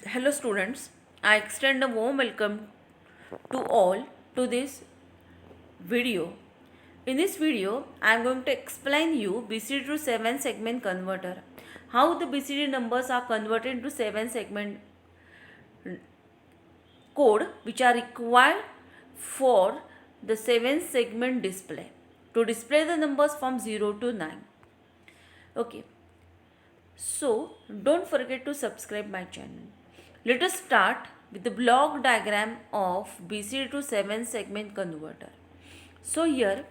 Hello students, I extend a warm welcome to all to this video. In this video, I am going to explain you BCD to 7 segment converter. How the BCD numbers are converted into 7 segment code which are required for the 7 segment display to display the numbers from 0 to 9. Okay, so don't forget to subscribe my channel. Let us start with the block diagram of BCD to 7 segment converter. So here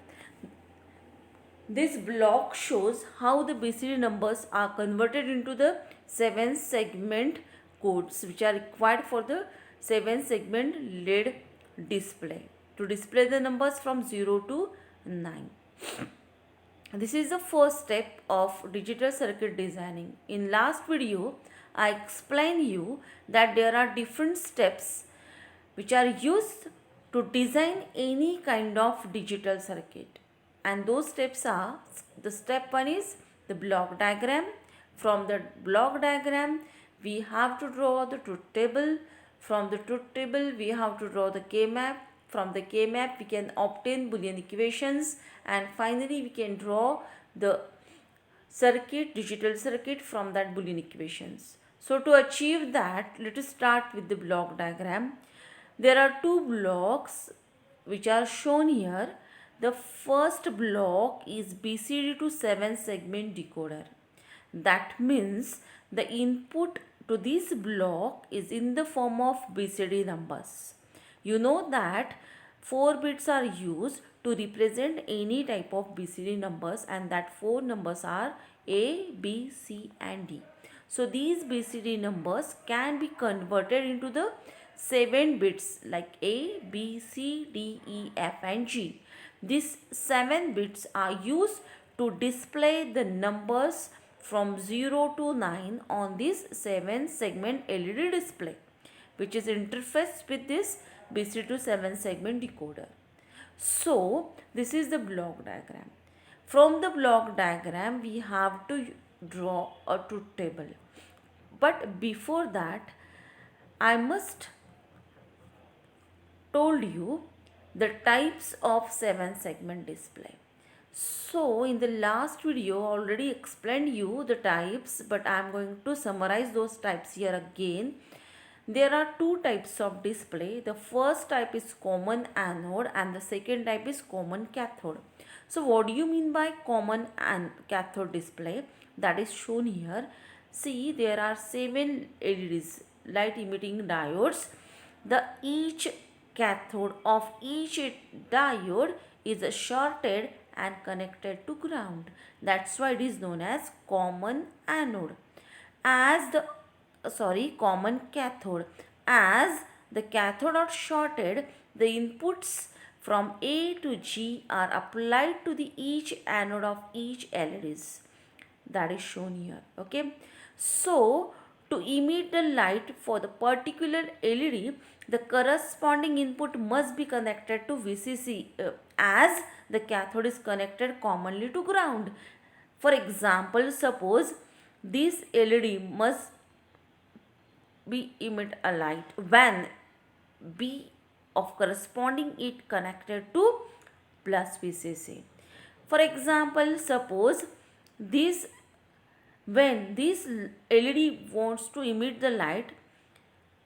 this block shows how the BCD numbers are converted into the 7 segment codes which are required for the 7 segment LED display to display the numbers from 0 to 9. This is the first step of digital circuit designing. In last video, I explained you that there are different steps which are used to design any kind of digital circuit. And those steps are, the step 1 is the block diagram. From the block diagram, we have to draw the truth table. From the truth table, we have to draw the K-map. From the K-map, we can obtain Boolean equations, and finally we can draw the circuit, digital circuit from that Boolean equations. So to achieve that, let us start with the block diagram. There are two blocks which are shown here. The first block is BCD to 7 segment decoder. That means the input to this block is in the form of BCD numbers. You know that 4 bits are used to represent any type of BCD numbers, and that 4 numbers are A, B, C and D. So these BCD numbers can be converted into the 7 bits like A, B, C, D, E, F and G. These 7 bits are used to display the numbers from 0 to 9 on this 7 segment LED display, which is interfaced with this BCD to 7 segment decoder. So this is the block diagram. From the block diagram, we have to draw a truth table. But before that, I must told you the types of 7 segment display. So in the last video already explained you the types, but I am going to summarize those types here again. There are two types of display. The first type is common anode and the second type is common cathode. So what do you mean by common and cathode display? That is shown here. See, there are 7 LEDs, light emitting diodes. The each cathode of each diode is shorted and connected to ground. That's why it is known as common anode. As the common cathode. As the cathode are shorted, the inputs from A to G are applied to the each anode of each LEDs. That is shown here. Okay. So to emit the light for the particular LED, the corresponding input must be connected to VCC as the cathode is connected commonly to ground. For example, suppose this LED must be emit a light when B of corresponding it connected to plus VCC. For example, suppose this when this LED wants to emit the light,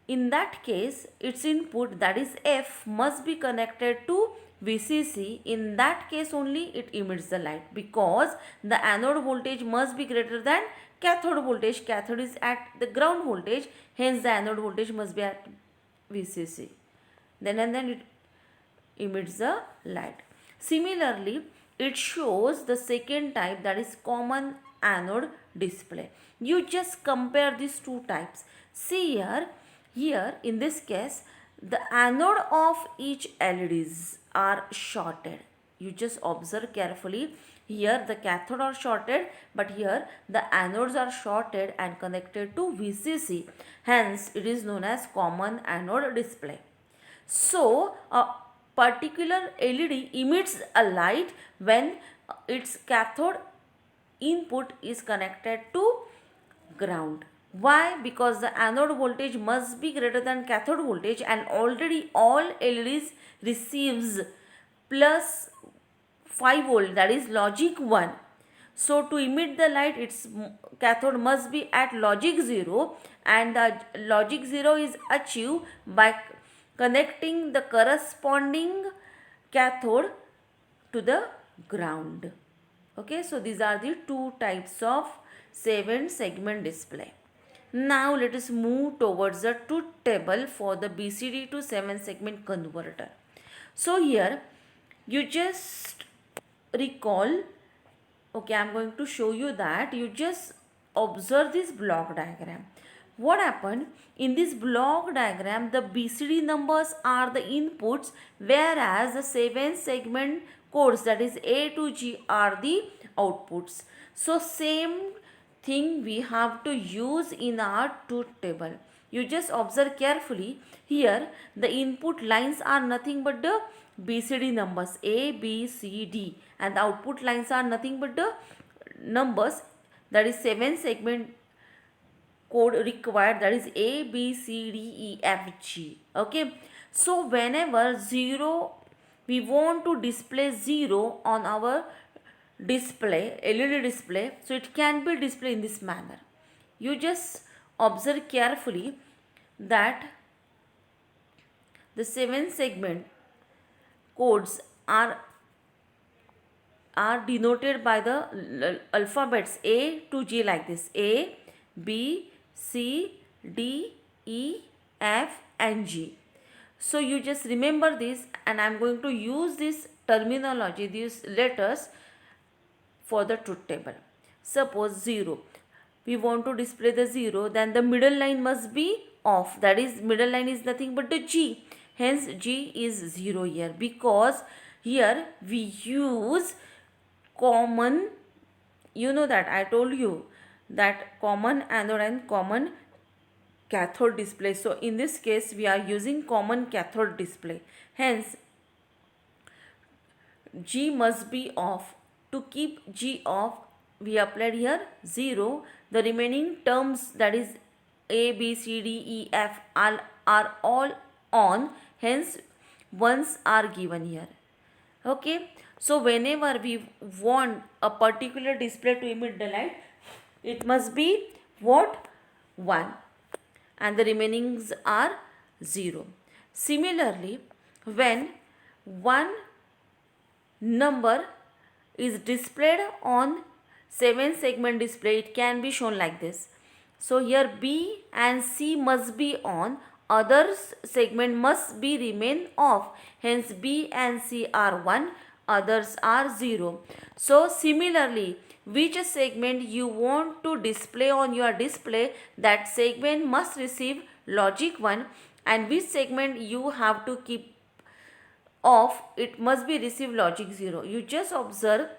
in that case its input, that is F, must be connected to VCC. In that case only it emits the light, because the anode voltage must be greater than cathode voltage. Cathode is at the ground voltage, hence the anode voltage must be at VCC. Then it emits the light. Similarly, it shows the second type, that is common anode display. You just compare these two types. See here in this case, the anode of each LEDs are shorted. You just observe carefully. Here the cathode are shorted, but here the anodes are shorted and connected to VCC. Hence, it is known as common anode display. So, a particular LED emits a light when its cathode input is connected to ground. Why? Because the anode voltage must be greater than cathode voltage, and already all LEDs receives plus 5 volt, that is logic 1. So to emit the light, its cathode must be at logic 0, and the logic 0 is achieved by connecting the corresponding cathode to the ground. Okay, so these are the two types of 7 segment display. Now let us move towards the truth table for the BCD to 7 segment converter. So here you just recall, okay, I am going to show you that. You just observe this block diagram. What happened in this block diagram? The BCD numbers are the inputs, whereas the 7 segment codes, that is A to G, are the outputs. So same thing we have to use in our truth table. You just observe carefully. Here the input lines are nothing but the BCD numbers A, B, C, D, and the output lines are nothing but the numbers, that is 7 segment code required, that is A, B, C, D, E, F, G. Okay, so whenever 0, we want to display 0 on our display, LED display, so it can be displayed in this manner. You just observe carefully that the 7 segment codes are denoted by the alphabets A to G, like this: A, B, C, D, E, F and G. So you just remember this, and I am going to use this terminology, these letters, for the truth table. Suppose 0, we want to display the 0, then the middle line must be off, that is middle line is nothing but the G, hence G is 0 here, because here we use common, you know that I told you that common anode and common cathode display. So in this case we are using common cathode display, hence G must be off. To keep G off, we applied here 0. The remaining terms, that is A, B, C, D, E, F, are all on, hence ones are given here. Okay, so whenever we want a particular display to emit the light, it must be what? 1, and the remainings are 0. Similarly, when one number is displayed on 7 segment display, it can be shown like this. So here B and C must be on, others segment must be remain off, hence B and C are 1, others are 0. So similarly, which segment you want to display on your display, that segment must receive logic 1, and which segment you have to keep off, it must be receive logic 0. You just observe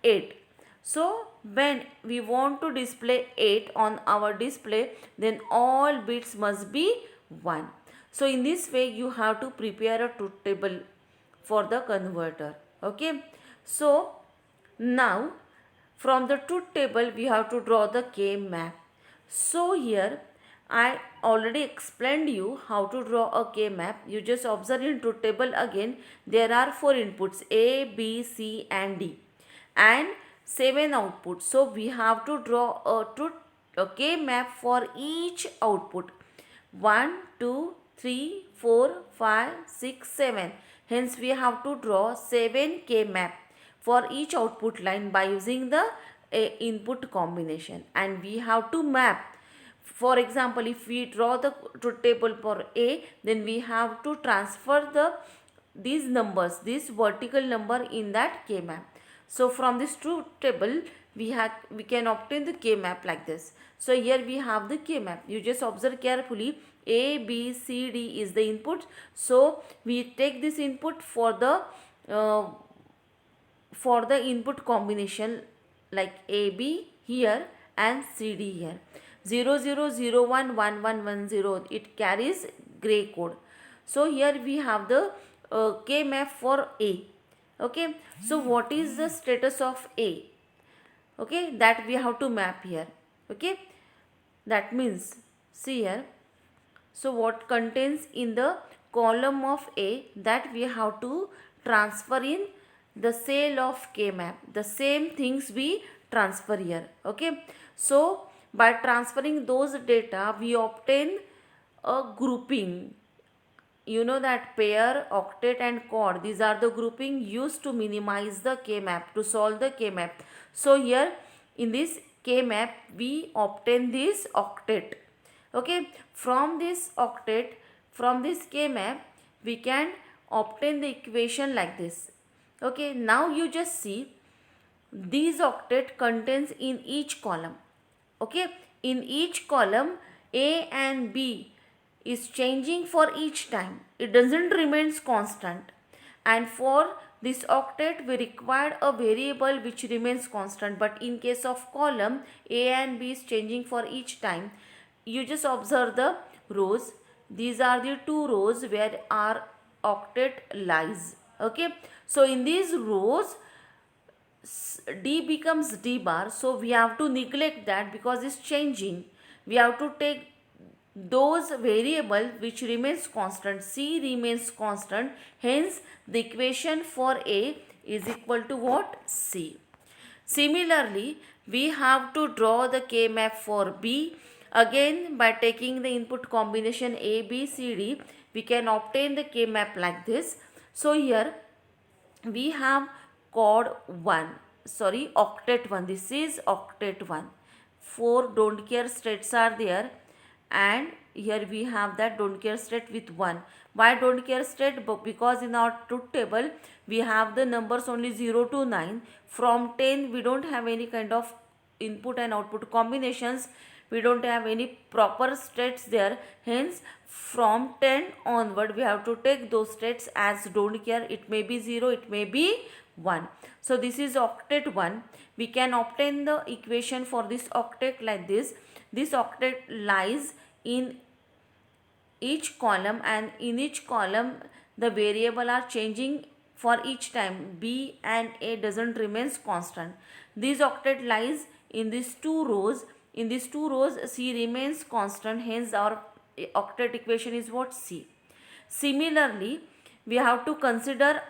8. So when we want to display 8 on our display, then all bits must be 1. So in this way you have to prepare a truth table for the converter. Okay, so now from the truth table we have to draw the K map. So here I already explained you how to draw a K map. You just observe in truth table again. There are 4 inputs A, B, C and D, and 7 outputs. So we have to draw a K map for each output. 1, 2, 3, 4, 5, 6, 7. Hence we have to draw 7 K map for each output line by using the input combination, and we have to map. For example, if we draw the truth table for A, then we have to transfer these numbers, this vertical number in that K map. So from this truth table we can obtain the K map like this. So here we have the K map. You just observe carefully. A, B, C, D is the input. So we take this input for the input combination, like AB here and CD here. 0 0 0 1 1 1 1 0, it carries gray code. So here we have the K map for A. Okay, so what is the status of A? Okay, that we have to map here. Okay, that means, see here, so what contains in the column of A, that we have to transfer in the cell of K map. The same things we transfer here. Okay. So by transferring those data, we obtain a grouping. You know that pair, octet and quad, these are the grouping used to minimize the K map, to solve the K map. So here in this K map we obtain this octet. Okay, from this octet, from this K map we can obtain the equation like this. Okay, now you just see these octet contains in each column. Okay, in each column A and B is changing for each time. It doesn't remains constant. And for this octet we required a variable which remains constant, but in case of column A and B is changing for each time. You just observe the rows. These are the two rows where our octet lies. Okay, so in these rows D becomes D bar, so we have to neglect that because it's changing. We have to take those variable which remains constant. C remains constant, hence the equation for A is equal to what? C. Similarly, we have to draw the K map for B. Again, by taking the input combination A, B, C, D, we can obtain the K map like this. So here we have octet 1. This is octet 1. 4 don't care states are there, and here we have that don't care state with 1. Why don't care state? Because in our truth table we have the numbers only 0 to 9. From 10 we don't have any kind of input and output combinations. We don't have any proper states there, hence from 10 onward we have to take those states as don't care. It may be 0, it may be 1. So this is octet 1. We can obtain the equation for this octet like this. This octet lies in each column, and in each column the variable are changing for each time. B and A doesn't remains constant. This octet lies in these two rows. In these two rows C remains constant, hence our octet equation is what? C. Similarly, we have to consider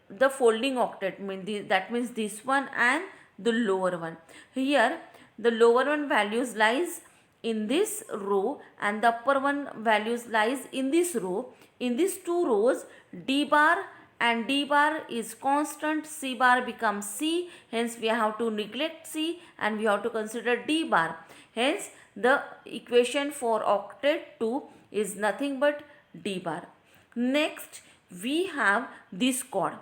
the folding octet, that means this one and the lower one. Here the lower one values lies in this row and the upper one values lies in this row. In these two rows, D bar and D bar is constant, C bar becomes C, hence we have to neglect C and we have to consider D bar. Hence the equation for octet 2 is nothing but D bar. Next we have this chord.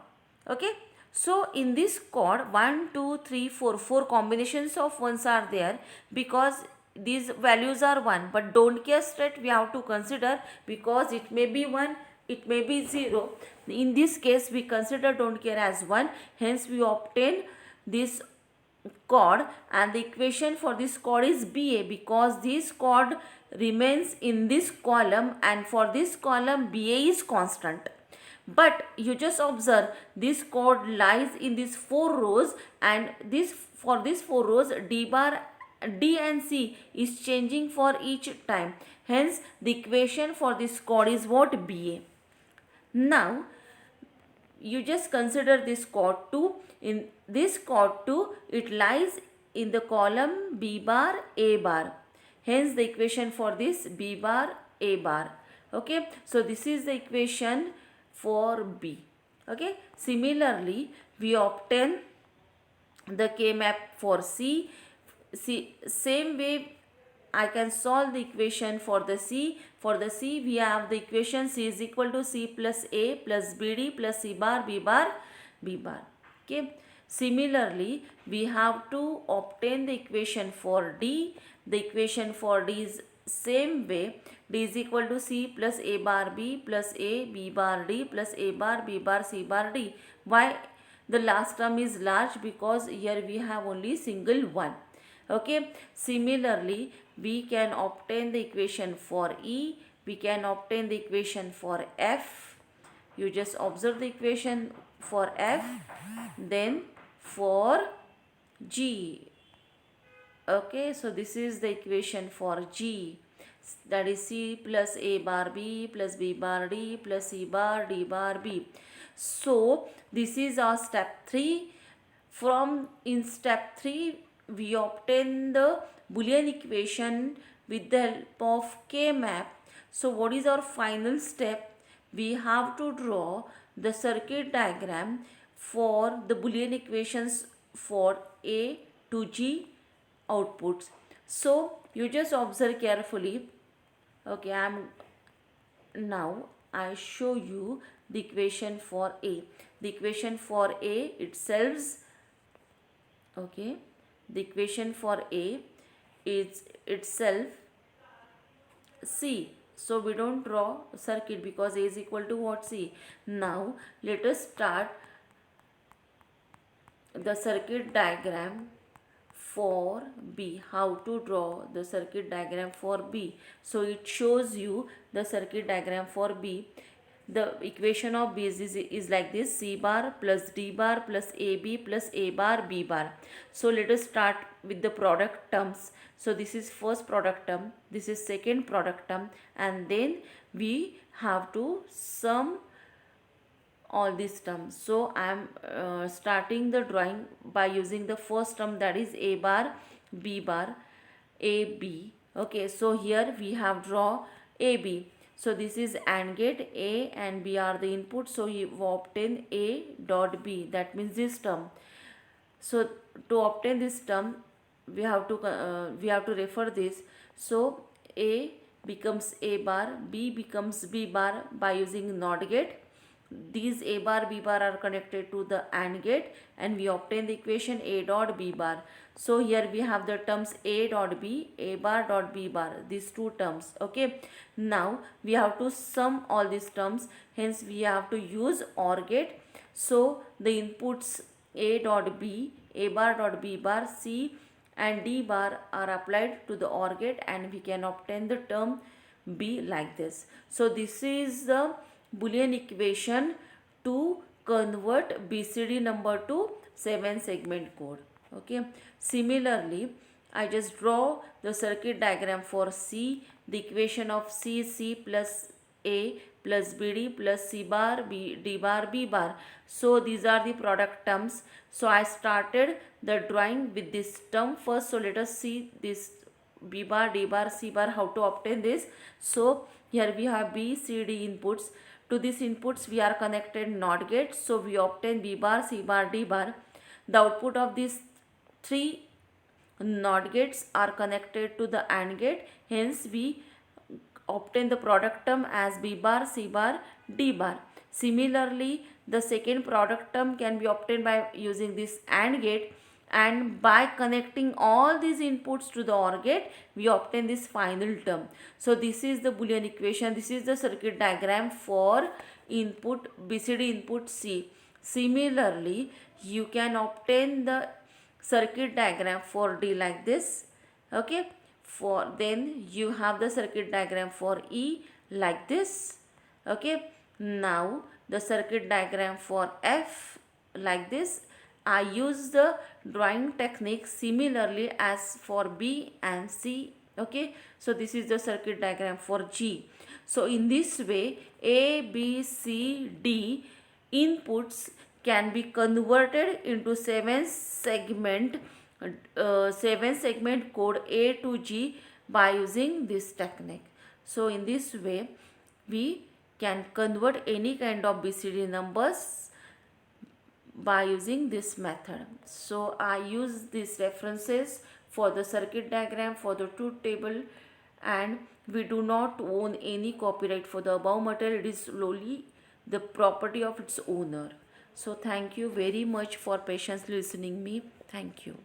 Okay, so in this chord 1 2 3 4 4 combinations of ones are there, because these values are 1, but don't care state we have to consider because it may be 1, it may be 0. In this case we consider don't care as 1, hence we obtain this chord, and the equation for this chord is BA, because this chord remains in this column and for this column BA is constant. But you just observe this chord lies in these 4 rows, and this for these 4 rows D bar, D and C is changing for each time. Hence the equation for this chord is what? BA. Now you just consider this chord 2. In this chord 2, it lies in the column B bar A bar. Hence the equation for this B bar A bar. Okay, so this is the equation for B. Okay, similarly we obtain the K map for C. Same way I can solve the equation for the C. For the C we have the equation C is equal to C plus A plus BD plus C bar B bar B bar. Okay. Similarly, we have to obtain the equation for D. The equation for D is same way. D is equal to C plus A bar B plus A B bar D plus A bar B bar C bar D. Why the last term is large? Because here we have only single one. Okay. Similarly, we can obtain the equation for E. We can obtain the equation for F. You just observe the equation for F. Then for G. Okay, so this is the equation for G, that is C plus A bar B plus B bar D plus C bar D bar B. So this is our step 3. From in step 3 we obtain the Boolean equation with the help of K map. So what is our final step? We have to draw the circuit diagram for the Boolean equations for A to G outputs. So you just observe carefully. Okay, now I show you the equation for A. The equation for A itself, okay, the equation for A is itself C. So we don't draw circuit because A is equal to what? C. Now let us start the circuit diagram for B. How to draw the circuit diagram for B? So it shows you the circuit diagram for B. The equation of B is like this: C bar plus D bar plus AB plus A bar B bar. So let us start with the product terms. So this is first product term, this is second product term, and then we have to sum all these terms. So I am starting the drawing by using the first term, that is A bar B bar AB. Okay, so here we have draw AB. So this is AND gate. A and B are the input, so you obtain A dot B, that means this term. So to obtain this term we have to refer this. So A becomes A bar, B becomes B bar by using NOT gate. These A bar B bar are connected to the AND gate, and we obtain the equation A dot B bar. So here we have the terms A dot B, A bar dot B bar, these two terms. Okay, now we have to sum all these terms, hence we have to use OR gate. So the inputs A dot B, A bar dot B bar, C and D bar are applied to the OR gate, and we can obtain the term B like this. So this is the Boolean equation to convert BCD number to 7 segment code. Okay, similarly I just draw the circuit diagram for C. The equation of C is C plus A plus BD plus C bar B D bar B bar. So these are the product terms. So I started the drawing with this term first. So let us see this B bar D bar C bar, how to obtain this. So here we have B C D inputs. To these inputs we are connected NOT gate. So we obtain B bar C bar D bar. The output of these three NOT gates are connected to the AND gate, hence we obtain the product term as B bar C bar D bar. Similarly the second product term can be obtained by using this AND gate, and by connecting all these inputs to the OR gate we obtain this final term. So this is the Boolean equation, this is the circuit diagram for input BCD input C. Similarly you can obtain the circuit diagram for D like this. Okay, for then you have the circuit diagram for E like this. Okay, now the circuit diagram for F like this. I use the drawing technique similarly as for B and C. Okay, so this is the circuit diagram for G. So in this way A, B, C, D inputs can be converted into 7 segment code A to G by using this technique. So in this way we can convert any kind of BCD numbers by using this method. So I use these references for the circuit diagram, for the truth table, and we do not own any copyright for the above material. It is solely the property of its owner. So thank you very much for patiently listening me. Thank you.